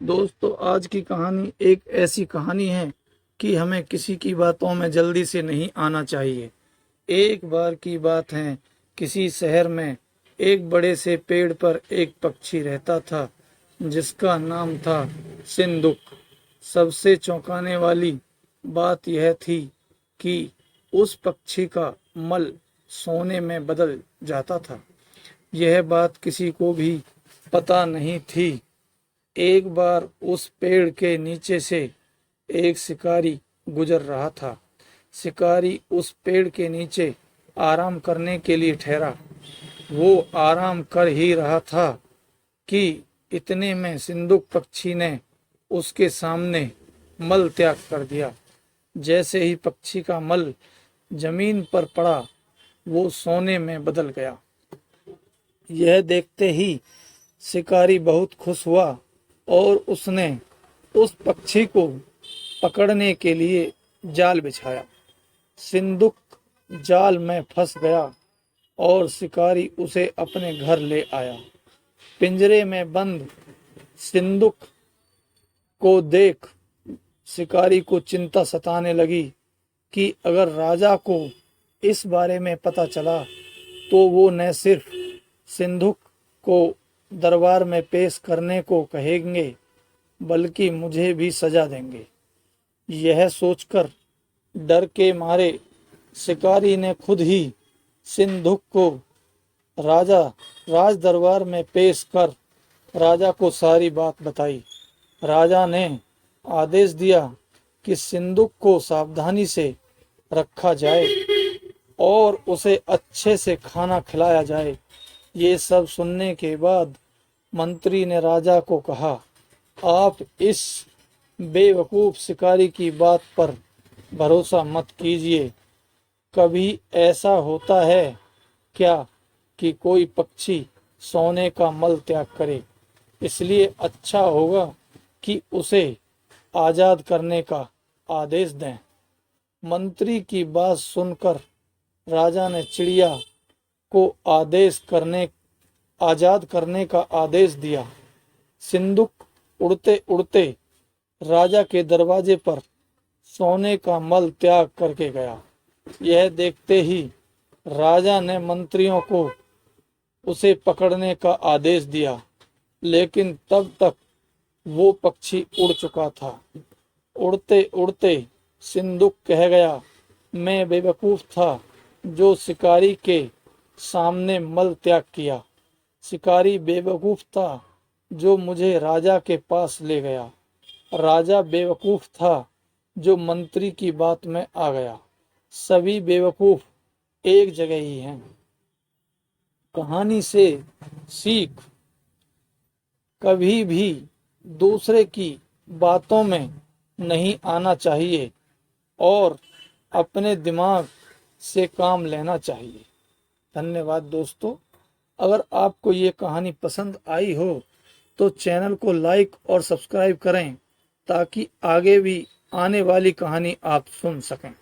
दोस्तों, आज की कहानी एक ऐसी कहानी है कि हमें किसी की बातों में जल्दी से नहीं आना चाहिए। एक बार की बात है, किसी शहर में एक बड़े से पेड़ पर एक पक्षी रहता था जिसका नाम था सिंदूक। सबसे चौंकाने वाली बात यह थी कि उस पक्षी का मल सोने में बदल जाता था। यह बात किसी को भी पता नहीं थी। एक बार उस पेड़ के नीचे से एक शिकारी गुजर रहा था। शिकारी उस पेड़ के नीचे आराम करने के लिए ठहरा। वो आराम कर ही रहा था कि इतने में सिंदूक पक्षी ने उसके सामने मल त्याग कर दिया। जैसे ही पक्षी का मल जमीन पर पड़ा, वो सोने में बदल गया। यह देखते ही शिकारी बहुत खुश हुआ और उसने उस पक्षी को पकड़ने के लिए जाल बिछाया। सिंदूक जाल में फंस गया और शिकारी उसे अपने घर ले आया। पिंजरे में बंद सिंदूक को देख शिकारी को चिंता सताने लगी कि अगर राजा को इस बारे में पता चला तो वो न सिर्फ सिंदूक को दरबार में पेश करने को कहेंगे बल्कि मुझे भी सजा देंगे। यह सोचकर डर के मारे शिकारी ने खुद ही सिंदूक को राज दरबार में पेश कर राजा को सारी बात बताई। राजा ने आदेश दिया कि सिंदूक को सावधानी से रखा जाए और उसे अच्छे से खाना खिलाया जाए। ये सब सुनने के बाद मंत्री ने राजा को कहा, आप इस बेवकूफ शिकारी की बात पर भरोसा मत कीजिए। कभी ऐसा होता है क्या कि कोई पक्षी सोने का मल त्याग करे? इसलिए अच्छा होगा कि उसे आजाद करने का आदेश दें। मंत्री की बात सुनकर राजा ने चिड़िया को आजाद करने का आदेश दिया। सिंदूक उड़ते उड़ते राजा के दरवाजे पर सोने का मल त्याग करके गया। यह देखते ही राजा ने मंत्रियों को उसे पकड़ने का आदेश दिया, लेकिन तब तक वो पक्षी उड़ चुका था। उड़ते उड़ते सिंदूक कह गया, मैं बेवकूफ था जो शिकारी के सामने मल त्याग किया। शिकारी बेवकूफ था जो मुझे राजा के पास ले गया। राजा बेवकूफ था जो मंत्री की बात में आ गया। सभी बेवकूफ एक जगह ही हैं। कहानी से सीख, कभी भी दूसरे की बातों में नहीं आना चाहिए और अपने दिमाग से काम लेना चाहिए। धन्यवाद दोस्तों। अगर आपको ये कहानी पसंद आई हो तो चैनल को लाइक और सब्सक्राइब करें ताकि आगे भी आने वाली कहानी आप सुन सकें।